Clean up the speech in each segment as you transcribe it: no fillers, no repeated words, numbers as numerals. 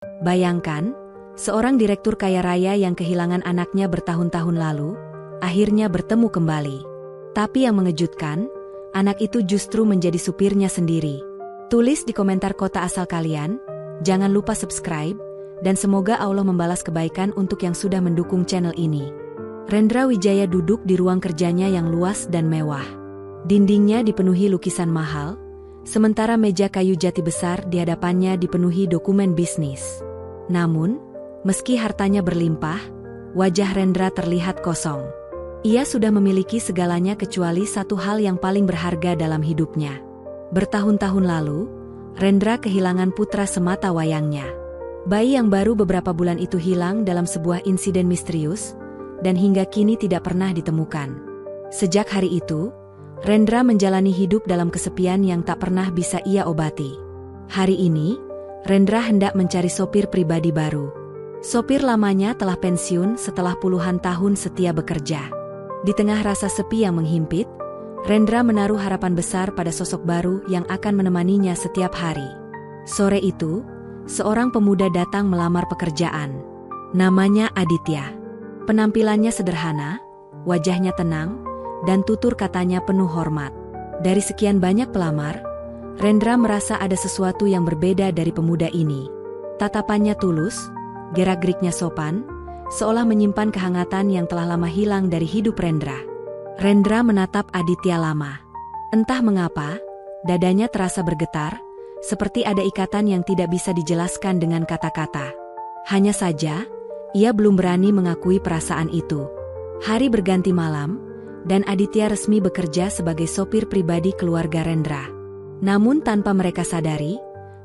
Bayangkan, seorang direktur kaya raya yang kehilangan anaknya bertahun-tahun lalu, akhirnya bertemu kembali. Tapi yang mengejutkan, anak itu justru menjadi supirnya sendiri. Tulis di komentar kota asal kalian, jangan lupa subscribe, dan semoga Allah membalas kebaikan untuk yang sudah mendukung channel ini. Rendra Wijaya duduk di ruang kerjanya yang luas dan mewah. Dindingnya dipenuhi lukisan mahal, sementara meja kayu jati besar di hadapannya dipenuhi dokumen bisnis. Namun, meski hartanya berlimpah, wajah Rendra terlihat kosong. Ia sudah memiliki segalanya kecuali satu hal yang paling berharga dalam hidupnya. Bertahun-tahun lalu, Rendra kehilangan putra semata wayangnya. Bayi yang baru beberapa bulan itu hilang dalam sebuah insiden misterius, dan hingga kini tidak pernah ditemukan. Sejak hari itu, Rendra menjalani hidup dalam kesepian yang tak pernah bisa ia obati. Hari ini, Rendra hendak mencari sopir pribadi baru. Sopir lamanya telah pensiun setelah puluhan tahun setia bekerja. Di tengah rasa sepi yang menghimpit, Rendra menaruh harapan besar pada sosok baru yang akan menemaninya setiap hari. Sore itu, seorang pemuda datang melamar pekerjaan. Namanya Aditya. Penampilannya sederhana, wajahnya tenang, dan tutur katanya penuh hormat. Dari sekian banyak pelamar, Rendra merasa ada sesuatu yang berbeda dari pemuda ini. Tatapannya tulus, gerak-geriknya sopan, seolah menyimpan kehangatan yang telah lama hilang dari hidup Rendra. Rendra menatap Aditya lama. Entah mengapa, dadanya terasa bergetar, seperti ada ikatan yang tidak bisa dijelaskan dengan kata-kata. Hanya saja, ia belum berani mengakui perasaan itu. Hari berganti malam, dan Aditya resmi bekerja sebagai sopir pribadi keluarga Rendra. Namun tanpa mereka sadari,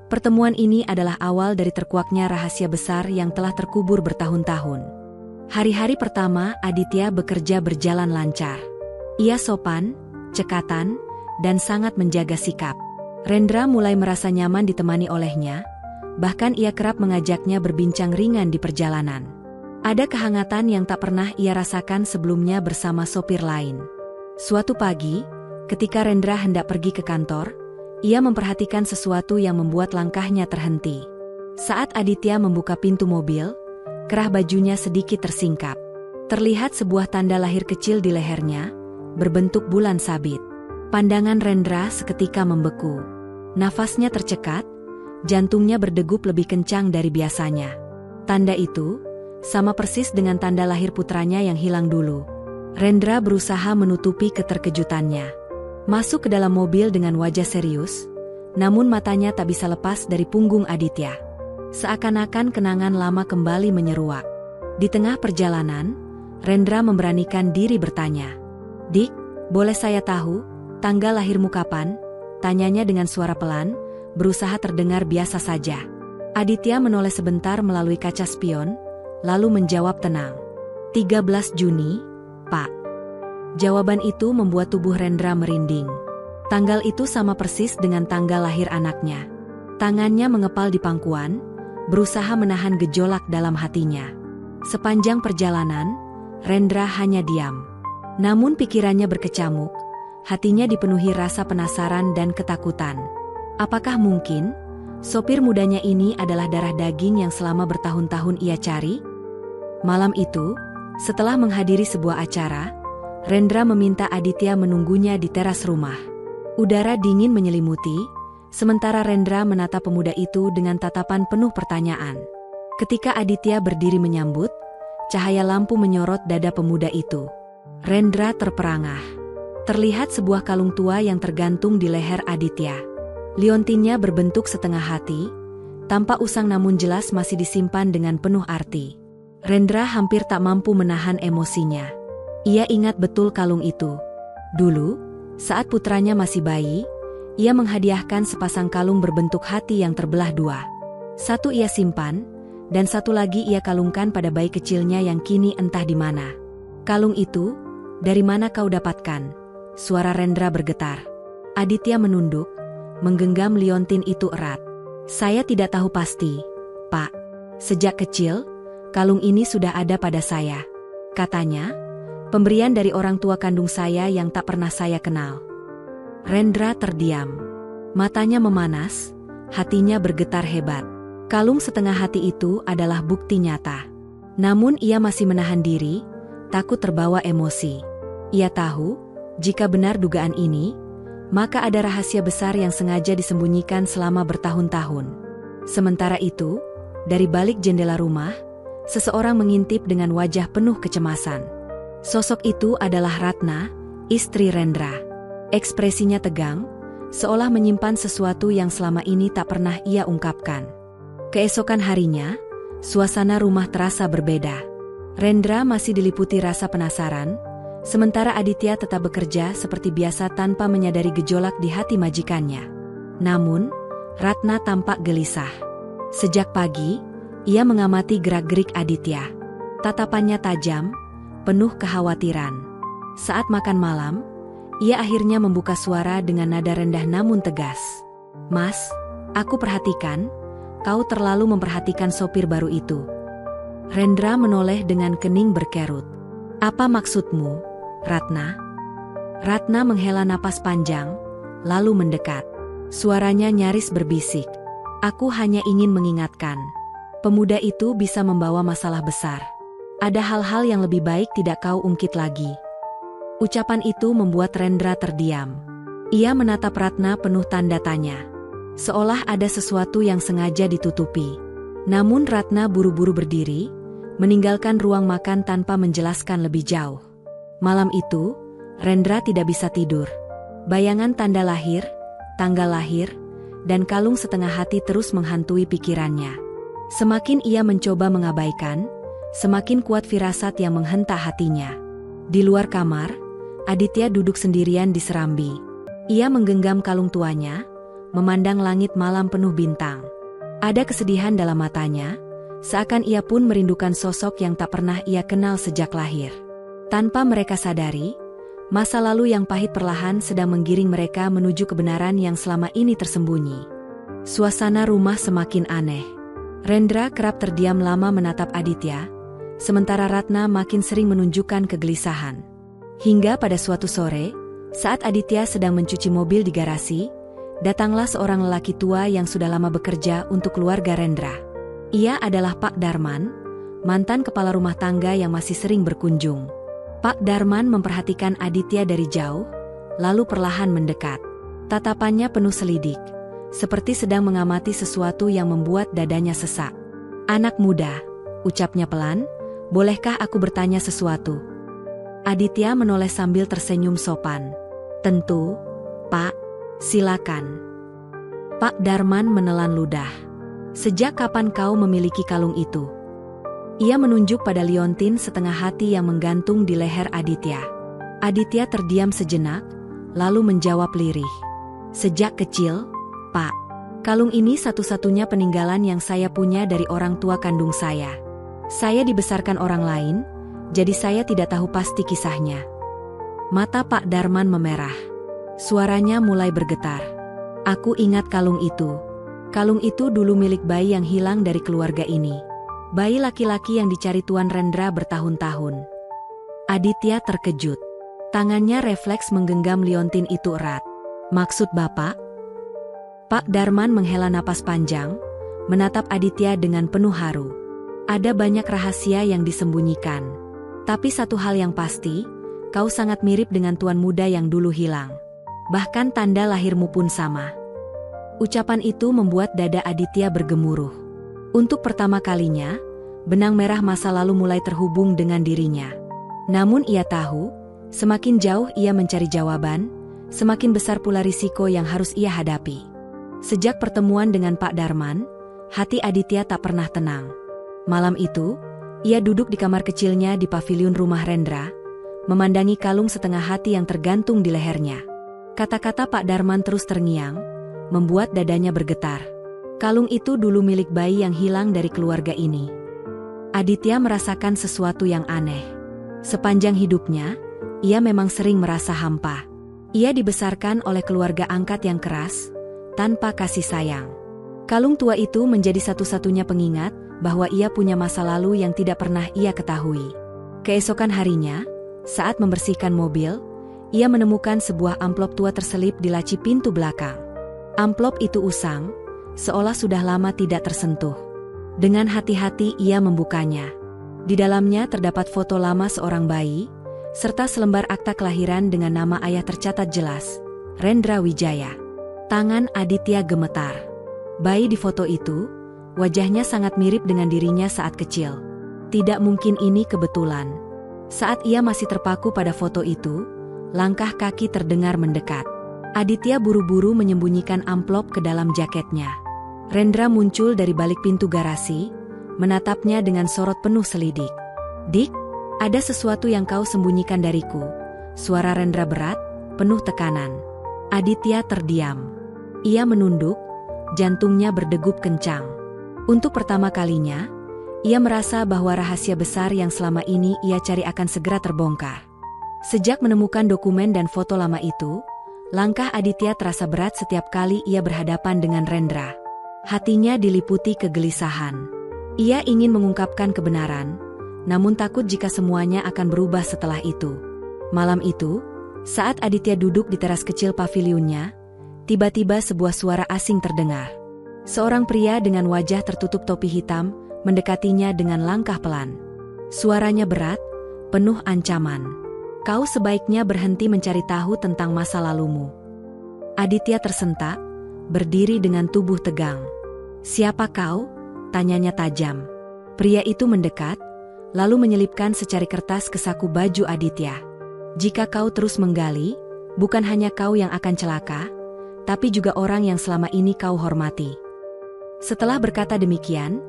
pertemuan ini adalah awal dari terkuaknya rahasia besar yang telah terkubur bertahun-tahun. Hari-hari pertama Aditya bekerja berjalan lancar. Ia sopan, cekatan, dan sangat menjaga sikap. Rendra mulai merasa nyaman ditemani olehnya, bahkan ia kerap mengajaknya berbincang ringan di perjalanan. Ada kehangatan yang tak pernah ia rasakan sebelumnya bersama sopir lain. Suatu pagi, ketika Rendra hendak pergi ke kantor, ia memperhatikan sesuatu yang membuat langkahnya terhenti. Saat Aditya membuka pintu mobil, kerah bajunya sedikit tersingkap. Terlihat sebuah tanda lahir kecil di lehernya, berbentuk bulan sabit. Pandangan Rendra seketika membeku. Nafasnya tercekat, jantungnya berdegup lebih kencang dari biasanya. Tanda itu sama persis dengan tanda lahir putranya yang hilang dulu. Rendra berusaha menutupi keterkejutannya. Masuk ke dalam mobil dengan wajah serius, namun matanya tak bisa lepas dari punggung Aditya. Seakan-akan kenangan lama kembali menyeruak. Di tengah perjalanan, Rendra memberanikan diri bertanya, "Dik, boleh saya tahu, tanggal lahirmu kapan?" Tanyanya dengan suara pelan, berusaha terdengar biasa saja. Aditya menoleh sebentar melalui kaca spion, lalu menjawab tenang, "13 Juni, Pak." Jawaban itu membuat tubuh Rendra merinding. Tanggal itu sama persis dengan tanggal lahir anaknya. Tangannya mengepal di pangkuan, berusaha menahan gejolak dalam hatinya. Sepanjang perjalanan, Rendra hanya diam. Namun pikirannya berkecamuk, hatinya dipenuhi rasa penasaran dan ketakutan. Apakah mungkin, sopir mudanya ini adalah darah daging yang selama bertahun-tahun ia cari? Malam itu, setelah menghadiri sebuah acara, Rendra meminta Aditya menunggunya di teras rumah. Udara dingin menyelimuti, sementara Rendra menatap pemuda itu dengan tatapan penuh pertanyaan. Ketika Aditya berdiri menyambut, cahaya lampu menyorot dada pemuda itu. Rendra terperangah. Terlihat sebuah kalung tua yang tergantung di leher Aditya. Liontinnya berbentuk setengah hati, tampak usang namun jelas masih disimpan dengan penuh arti. Rendra hampir tak mampu menahan emosinya. Ia ingat betul kalung itu. Dulu, saat putranya masih bayi, ia menghadiahkan sepasang kalung berbentuk hati yang terbelah dua. Satu ia simpan, dan satu lagi ia kalungkan pada bayi kecilnya yang kini entah di mana. "Kalung itu, dari mana kau dapatkan?" Suara Rendra bergetar. Aditya menunduk, menggenggam liontin itu erat. "Saya tidak tahu pasti, Pak. Sejak kecil, kalung ini sudah ada pada saya," katanya, "pemberian dari orang tua kandung saya yang tak pernah saya kenal." Rendra terdiam. Matanya memanas, hatinya bergetar hebat. Kalung setengah hati itu adalah bukti nyata. Namun ia masih menahan diri, takut terbawa emosi. Ia tahu, jika benar dugaan ini, maka ada rahasia besar yang sengaja disembunyikan selama bertahun-tahun. Sementara itu, dari balik jendela rumah, seseorang mengintip dengan wajah penuh kecemasan. Sosok itu adalah Ratna, istri Rendra. Ekspresinya tegang, seolah menyimpan sesuatu yang selama ini tak pernah ia ungkapkan. Keesokan harinya, suasana rumah terasa berbeda. Rendra masih diliputi rasa penasaran, sementara Aditya tetap bekerja seperti biasa tanpa menyadari gejolak di hati majikannya. Namun, Ratna tampak gelisah. Sejak pagi, ia mengamati gerak-gerik Aditya. Tatapannya tajam, penuh kekhawatiran. Saat makan malam, ia akhirnya membuka suara dengan nada rendah namun tegas. "Mas, aku perhatikan, kau terlalu memperhatikan sopir baru itu." Rendra menoleh dengan kening berkerut. "Apa maksudmu, Ratna?" Ratna menghela napas panjang, lalu mendekat. Suaranya nyaris berbisik. "Aku hanya ingin mengingatkan. Pemuda itu bisa membawa masalah besar. Ada hal-hal yang lebih baik tidak kau ungkit lagi." Ucapan itu membuat Rendra terdiam. Ia menatap Ratna penuh tanda tanya. Seolah ada sesuatu yang sengaja ditutupi. Namun Ratna buru-buru berdiri, meninggalkan ruang makan tanpa menjelaskan lebih jauh. Malam itu, Rendra tidak bisa tidur. Bayangan tanda lahir, tanggal lahir, dan kalung setengah hati terus menghantui pikirannya. Semakin ia mencoba mengabaikan, semakin kuat firasat yang menghentak hatinya. Di luar kamar, Aditya duduk sendirian di serambi. Ia menggenggam kalung tuanya, memandang langit malam penuh bintang. Ada kesedihan dalam matanya, seakan ia pun merindukan sosok yang tak pernah ia kenal sejak lahir. Tanpa mereka sadari, masa lalu yang pahit perlahan sedang menggiring mereka menuju kebenaran yang selama ini tersembunyi. Suasana rumah semakin aneh. Rendra kerap terdiam lama menatap Aditya, sementara Ratna makin sering menunjukkan kegelisahan. Hingga pada suatu sore, saat Aditya sedang mencuci mobil di garasi, datanglah seorang lelaki tua yang sudah lama bekerja untuk keluarga Rendra. Ia adalah Pak Darman, mantan kepala rumah tangga yang masih sering berkunjung. Pak Darman memperhatikan Aditya dari jauh, lalu perlahan mendekat. Tatapannya penuh selidik, seperti sedang mengamati sesuatu yang membuat dadanya sesak. "Anak muda," ucapnya pelan, "bolehkah aku bertanya sesuatu?" Aditya menoleh sambil tersenyum sopan. "Tentu, Pak. Silakan." Pak Darman menelan ludah. "Sejak kapan kau memiliki kalung itu?" Ia menunjuk pada liontin setengah hati yang menggantung di leher Aditya. Aditya terdiam sejenak, lalu menjawab lirih. "Sejak kecil, Pak. Kalung ini satu-satunya peninggalan yang saya punya dari orang tua kandung saya. Saya dibesarkan orang lain, jadi saya tidak tahu pasti kisahnya." Mata Pak Darman memerah. Suaranya mulai bergetar. "Aku ingat kalung itu. Kalung itu dulu milik bayi yang hilang dari keluarga ini. Bayi laki-laki yang dicari Tuan Rendra bertahun-tahun." Aditya terkejut. Tangannya refleks menggenggam liontin itu erat. "Maksud Bapak?" Pak Darman menghela napas panjang, menatap Aditya dengan penuh haru. "Ada banyak rahasia yang disembunyikan. Tapi satu hal yang pasti, kau sangat mirip dengan tuan muda yang dulu hilang. Bahkan tanda lahirmu pun sama." Ucapan itu membuat dada Aditya bergemuruh. Untuk pertama kalinya, benang merah masa lalu mulai terhubung dengan dirinya. Namun ia tahu, semakin jauh ia mencari jawaban, semakin besar pula risiko yang harus ia hadapi. Sejak pertemuan dengan Pak Darman, hati Aditya tak pernah tenang. Malam itu, ia duduk di kamar kecilnya di paviliun rumah Rendra, memandangi kalung setengah hati yang tergantung di lehernya. Kata-kata Pak Darman terus terngiang, membuat dadanya bergetar. Kalung itu dulu milik bayi yang hilang dari keluarga ini. Aditya merasakan sesuatu yang aneh. Sepanjang hidupnya, ia memang sering merasa hampa. Ia dibesarkan oleh keluarga angkat yang keras, tanpa kasih sayang. Kalung tua itu menjadi satu-satunya pengingat bahwa ia punya masa lalu yang tidak pernah ia ketahui. Keesokan harinya, saat membersihkan mobil, ia menemukan sebuah amplop tua terselip di laci pintu belakang. Amplop itu usang, seolah sudah lama tidak tersentuh. Dengan hati-hati ia membukanya. Di dalamnya terdapat foto lama seorang bayi, serta selembar akta kelahiran dengan nama ayah tercatat jelas, Rendra Wijaya. Tangan Aditya gemetar. Bayi di foto itu, wajahnya sangat mirip dengan dirinya saat kecil. Tidak mungkin ini kebetulan. Saat ia masih terpaku pada foto itu, langkah kaki terdengar mendekat. Aditya buru-buru menyembunyikan amplop ke dalam jaketnya. Rendra muncul dari balik pintu garasi, menatapnya dengan sorot penuh selidik. "Dik, ada sesuatu yang kau sembunyikan dariku." Suara Rendra berat, penuh tekanan. Aditya terdiam. Ia menunduk, jantungnya berdegup kencang. Untuk pertama kalinya, ia merasa bahwa rahasia besar yang selama ini ia cari akan segera terbongkar. Sejak menemukan dokumen dan foto lama itu, langkah Aditya terasa berat setiap kali ia berhadapan dengan Rendra. Hatinya diliputi kegelisahan. Ia ingin mengungkapkan kebenaran, namun takut jika semuanya akan berubah setelah itu. Malam itu, saat Aditya duduk di teras kecil pavilionnya, tiba-tiba sebuah suara asing terdengar. Seorang pria dengan wajah tertutup topi hitam mendekatinya dengan langkah pelan. Suaranya berat, penuh ancaman. "Kau sebaiknya berhenti mencari tahu tentang masa lalumu." Aditya tersentak, berdiri dengan tubuh tegang. "Siapa kau?" tanyanya tajam. Pria itu mendekat, lalu menyelipkan secari kertas ke saku baju Aditya. "Jika kau terus menggali, bukan hanya kau yang akan celaka, tapi juga orang yang selama ini kau hormati." Setelah berkata demikian,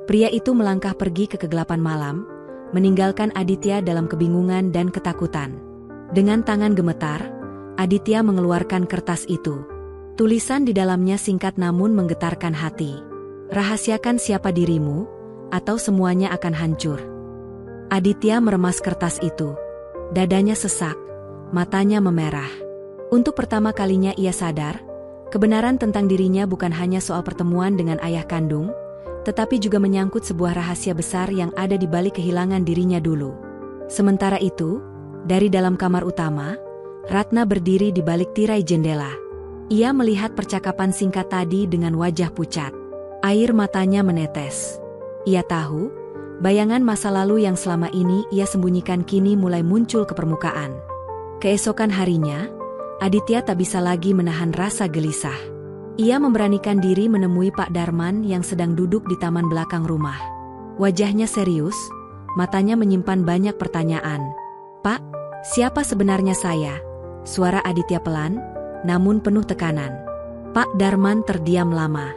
pria itu melangkah pergi ke kegelapan malam, meninggalkan Aditya dalam kebingungan dan ketakutan. Dengan tangan gemetar, Aditya mengeluarkan kertas itu. Tulisan di dalamnya singkat namun menggetarkan hati. "Rahasiakan siapa dirimu, atau semuanya akan hancur." Aditya meremas kertas itu. Dadanya sesak, matanya memerah. Untuk pertama kalinya ia sadar, kebenaran tentang dirinya bukan hanya soal pertemuan dengan ayah kandung, tetapi juga menyangkut sebuah rahasia besar yang ada di balik kehilangan dirinya dulu. Sementara itu, dari dalam kamar utama, Ratna berdiri di balik tirai jendela. Ia melihat percakapan singkat tadi dengan wajah pucat. Air matanya menetes. Ia tahu, bayangan masa lalu yang selama ini ia sembunyikan kini mulai muncul ke permukaan. Keesokan harinya, Aditya tak bisa lagi menahan rasa gelisah. Ia memberanikan diri menemui Pak Darman yang sedang duduk di taman belakang rumah. Wajahnya serius, matanya menyimpan banyak pertanyaan. "Pak, siapa sebenarnya saya?" Suara Aditya pelan, namun penuh tekanan. Pak Darman terdiam lama.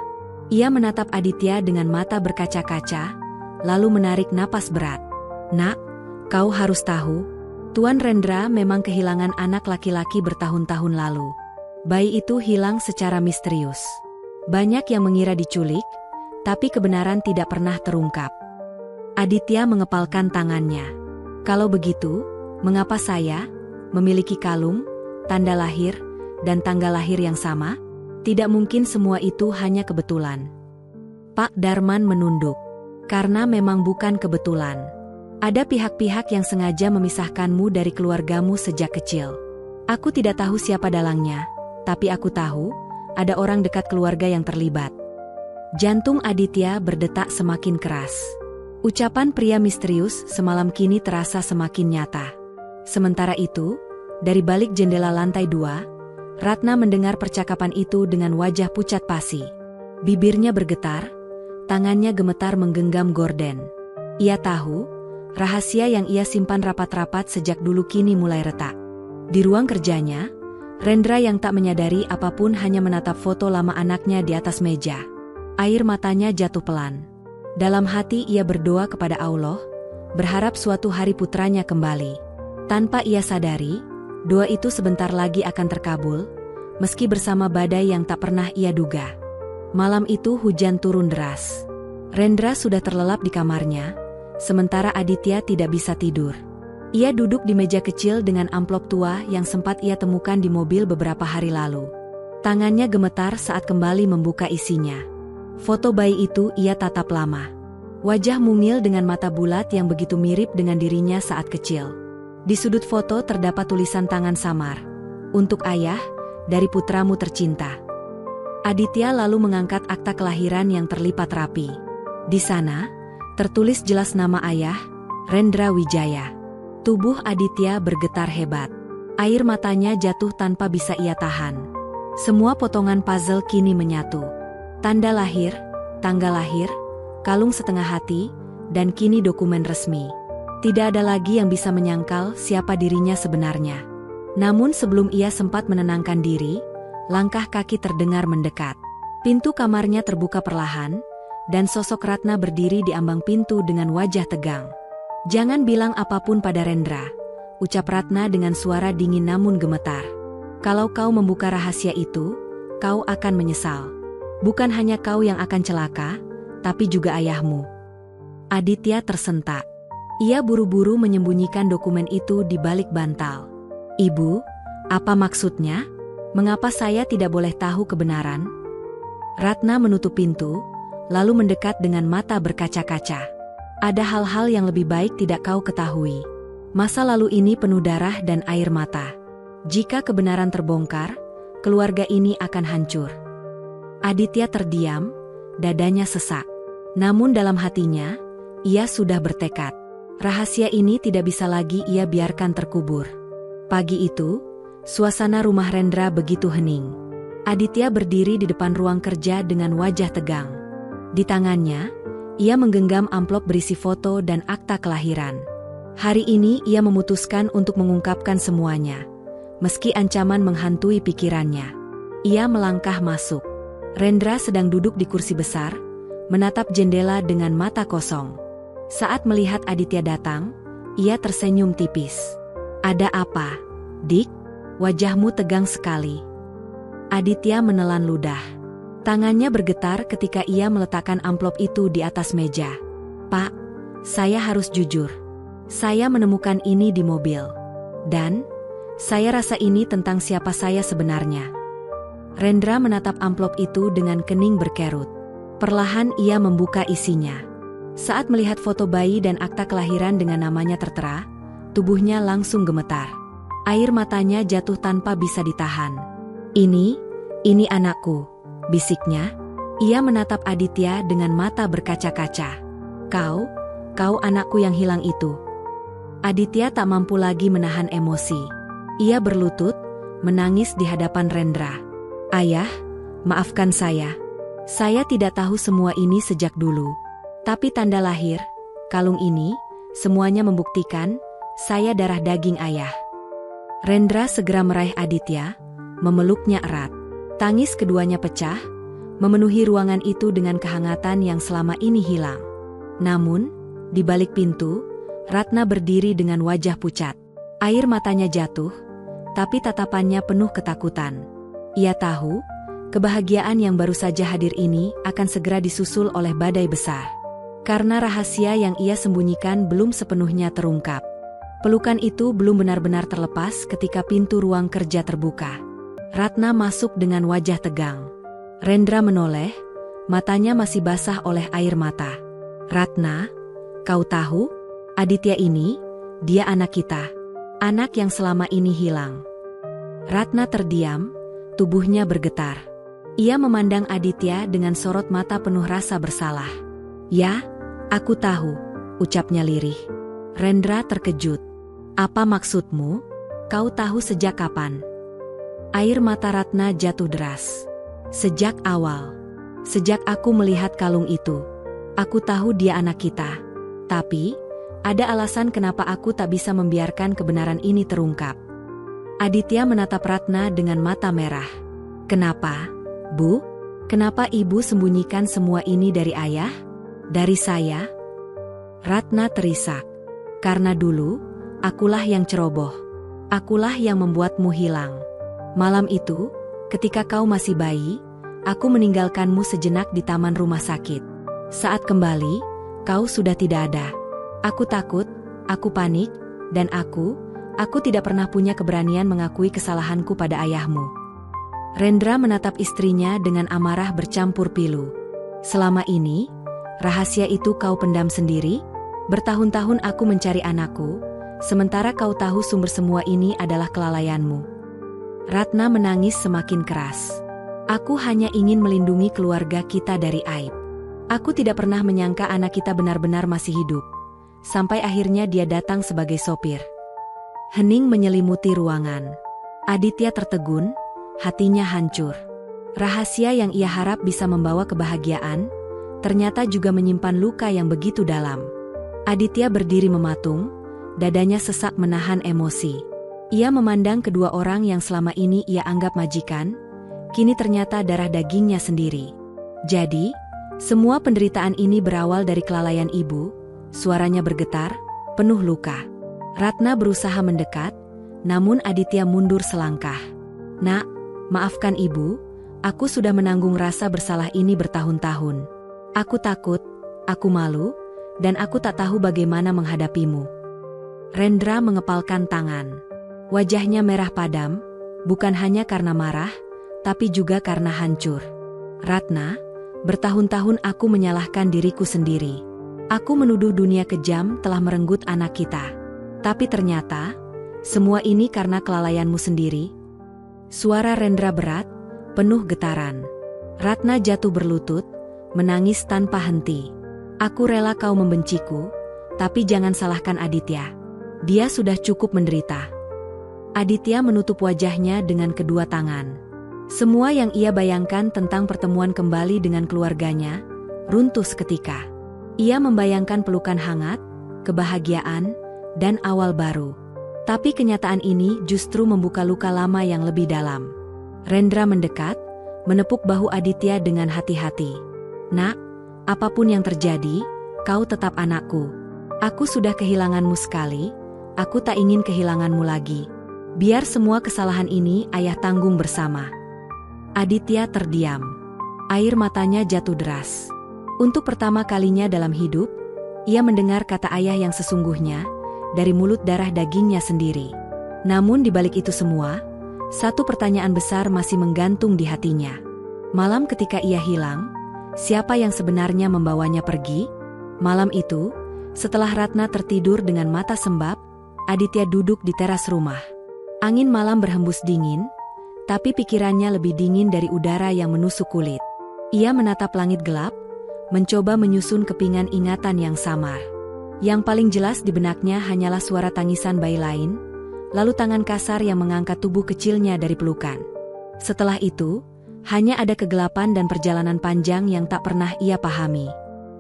Ia menatap Aditya dengan mata berkaca-kaca, lalu menarik napas berat. "Nak, kau harus tahu, Tuan Rendra memang kehilangan anak laki-laki bertahun-tahun lalu. Bayi itu hilang secara misterius. Banyak yang mengira diculik, tapi kebenaran tidak pernah terungkap." Aditya mengepalkan tangannya. "Kalau begitu, mengapa saya memiliki kalung, tanda lahir, dan tanggal lahir yang sama? Tidak mungkin semua itu hanya kebetulan." Pak Darman menunduk. "Karena memang bukan kebetulan. Ada pihak-pihak yang sengaja memisahkanmu dari keluargamu sejak kecil. Aku tidak tahu siapa dalangnya, tapi aku tahu, ada orang dekat keluarga yang terlibat." Jantung Aditya berdetak semakin keras. Ucapan pria misterius semalam kini terasa semakin nyata. Sementara itu, dari balik jendela lantai 2, Ratna mendengar percakapan itu dengan wajah pucat pasi. Bibirnya bergetar, tangannya gemetar menggenggam gorden. Ia tahu, rahasia yang ia simpan rapat-rapat sejak dulu kini mulai retak. Di ruang kerjanya, Rendra yang tak menyadari apapun hanya menatap foto lama anaknya di atas meja. Air matanya jatuh pelan. Dalam hati ia berdoa kepada Allah, berharap suatu hari putranya kembali. Tanpa ia sadari, doa itu sebentar lagi akan terkabul, meski bersama badai yang tak pernah ia duga. Malam itu hujan turun deras. Rendra sudah terlelap di kamarnya, sementara Aditya tidak bisa tidur. Ia duduk di meja kecil dengan amplop tua yang sempat ia temukan di mobil beberapa hari lalu. Tangannya gemetar saat kembali membuka isinya. Foto bayi itu ia tatap lama. Wajah mungil dengan mata bulat yang begitu mirip dengan dirinya saat kecil. Di sudut foto terdapat tulisan tangan samar. "Untuk ayah, dari putramu tercinta." Aditya lalu mengangkat akta kelahiran yang terlipat rapi. Di sana, tertulis jelas nama ayah, Rendra Wijaya. Tubuh Aditya bergetar hebat. Air matanya jatuh tanpa bisa ia tahan. Semua potongan puzzle kini menyatu. Tanda lahir, tanggal lahir, kalung setengah hati, dan kini dokumen resmi. Tidak ada lagi yang bisa menyangkal siapa dirinya sebenarnya. Namun sebelum ia sempat menenangkan diri, langkah kaki terdengar mendekat. Pintu kamarnya terbuka perlahan, dan sosok Ratna berdiri di ambang pintu dengan wajah tegang. "Jangan bilang apapun pada Rendra," ucap Ratna dengan suara dingin namun gemetar. "Kalau kau membuka rahasia itu, kau akan menyesal. Bukan hanya kau yang akan celaka, tapi juga ayahmu." Aditya tersentak. Ia buru-buru menyembunyikan dokumen itu di balik bantal. "Ibu, apa maksudnya? Mengapa saya tidak boleh tahu kebenaran?" Ratna menutup pintu, lalu mendekat dengan mata berkaca-kaca. "Ada hal-hal yang lebih baik tidak kau ketahui. Masa lalu ini penuh darah dan air mata. Jika kebenaran terbongkar, keluarga ini akan hancur." Aditya terdiam, dadanya sesak. Namun dalam hatinya, ia sudah bertekad. Rahasia ini tidak bisa lagi ia biarkan terkubur. Pagi itu, suasana rumah Rendra begitu hening. Aditya berdiri di depan ruang kerja dengan wajah tegang. Di tangannya, ia menggenggam amplop berisi foto dan akta kelahiran. Hari ini ia memutuskan untuk mengungkapkan semuanya. Meski ancaman menghantui pikirannya. Ia melangkah masuk. Rendra sedang duduk di kursi besar, menatap jendela dengan mata kosong. Saat melihat Aditya datang, ia tersenyum tipis. "Ada apa, Dik? Wajahmu tegang sekali." Aditya menelan ludah. Tangannya bergetar ketika ia meletakkan amplop itu di atas meja. "Pak, saya harus jujur. Saya menemukan ini di mobil. Dan, saya rasa ini tentang siapa saya sebenarnya." Rendra menatap amplop itu dengan kening berkerut. Perlahan ia membuka isinya. Saat melihat foto bayi dan akta kelahiran dengan namanya tertera, tubuhnya langsung gemetar. Air matanya jatuh tanpa bisa ditahan. Ini anakku," bisiknya. Ia menatap Aditya dengan mata berkaca-kaca. Kau anakku yang hilang itu." Aditya tak mampu lagi menahan emosi. Ia berlutut, menangis di hadapan Rendra. "Ayah, maafkan saya. Saya tidak tahu semua ini sejak dulu. Tapi tanda lahir, kalung ini, semuanya membuktikan, saya darah daging ayah." Rendra segera meraih Aditya, memeluknya erat. Tangis keduanya pecah, memenuhi ruangan itu dengan kehangatan yang selama ini hilang. Namun, di balik pintu, Ratna berdiri dengan wajah pucat. Air matanya jatuh, tapi tatapannya penuh ketakutan. Ia tahu, kebahagiaan yang baru saja hadir ini akan segera disusul oleh badai besar. Karena rahasia yang ia sembunyikan belum sepenuhnya terungkap. Pelukan itu belum benar-benar terlepas ketika pintu ruang kerja terbuka. Ratna masuk dengan wajah tegang. Rendra menoleh, matanya masih basah oleh air mata. "Ratna, kau tahu? Aditya ini, dia anak kita. Anak yang selama ini hilang." Ratna terdiam, tubuhnya bergetar. Ia memandang Aditya dengan sorot mata penuh rasa bersalah. "Ya, aku tahu," ucapnya lirih. Rendra terkejut. "Apa maksudmu? Kau tahu sejak kapan?" Air mata Ratna jatuh deras. "Sejak awal. Sejak aku melihat kalung itu. Aku tahu dia anak kita. Tapi, ada alasan kenapa aku tak bisa membiarkan kebenaran ini terungkap." Aditya menatap Ratna dengan mata merah. "Kenapa, Bu? Kenapa Ibu sembunyikan semua ini dari ayah? Dari saya?" Ratna terisak. "Karena dulu, akulah yang ceroboh. Akulah yang membuatmu hilang. Malam itu, ketika kau masih bayi, aku meninggalkanmu sejenak di taman rumah sakit. Saat kembali, kau sudah tidak ada. Aku takut, aku panik, dan aku tidak pernah punya keberanian mengakui kesalahanku pada ayahmu." Rendra menatap istrinya dengan amarah bercampur pilu. "Selama ini, rahasia itu kau pendam sendiri? Bertahun-tahun aku mencari anakku, sementara kau tahu sumber semua ini adalah kelalaianmu." Ratna menangis semakin keras. Aku hanya ingin melindungi keluarga kita dari aib. Aku tidak pernah menyangka anak kita benar-benar masih hidup. Sampai akhirnya dia datang sebagai sopir. Hening menyelimuti ruangan. Aditya tertegun, hatinya hancur. Rahasia yang ia harap bisa membawa kebahagiaan, ternyata juga menyimpan luka yang begitu dalam. Aditya berdiri mematung, dadanya sesak menahan emosi. Ia memandang kedua orang yang selama ini ia anggap majikan, kini ternyata darah dagingnya sendiri. Jadi, semua penderitaan ini berawal dari kelalaian ibu. Suaranya bergetar, penuh luka. Ratna berusaha mendekat, namun Aditya mundur selangkah. "Nak, maafkan ibu, aku sudah menanggung rasa bersalah ini bertahun-tahun. Aku takut, aku malu, dan aku tak tahu bagaimana menghadapimu." Rendra mengepalkan tangan. Wajahnya merah padam, bukan hanya karena marah, tapi juga karena hancur. "Ratna, bertahun-tahun aku menyalahkan diriku sendiri. Aku menuduh dunia kejam telah merenggut anak kita. Tapi ternyata, semua ini karena kelalaianmu sendiri." Suara Rendra berat, penuh getaran. Ratna jatuh berlutut, menangis tanpa henti. "Aku rela kau membenciku, tapi jangan salahkan Aditya. Dia sudah cukup menderita." Aditya menutup wajahnya dengan kedua tangan. Semua yang ia bayangkan tentang pertemuan kembali dengan keluarganya, runtuh seketika. Ia membayangkan pelukan hangat, kebahagiaan, dan awal baru. Tapi kenyataan ini justru membuka luka lama yang lebih dalam. Rendra mendekat, menepuk bahu Aditya dengan hati-hati. "Nak, apapun yang terjadi, kau tetap anakku. Aku sudah kehilanganmu sekali, aku tak ingin kehilanganmu lagi. Biar semua kesalahan ini ayah tanggung bersama." Aditya terdiam. Air matanya jatuh deras. Untuk pertama kalinya dalam hidup, ia mendengar kata ayah yang sesungguhnya, dari mulut darah dagingnya sendiri. Namun di balik itu semua, satu pertanyaan besar masih menggantung di hatinya. Malam ketika ia hilang, siapa yang sebenarnya membawanya pergi? Malam itu, setelah Ratna tertidur dengan mata sembab, Aditya duduk di teras rumah. Angin malam berhembus dingin, tapi pikirannya lebih dingin dari udara yang menusuk kulit. Ia menatap langit gelap, mencoba menyusun kepingan ingatan yang samar. Yang paling jelas di benaknya hanyalah suara tangisan bayi lain, lalu tangan kasar yang mengangkat tubuh kecilnya dari pelukan. Setelah itu, hanya ada kegelapan dan perjalanan panjang yang tak pernah ia pahami.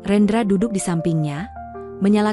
Rendra duduk di sampingnya, menyalakan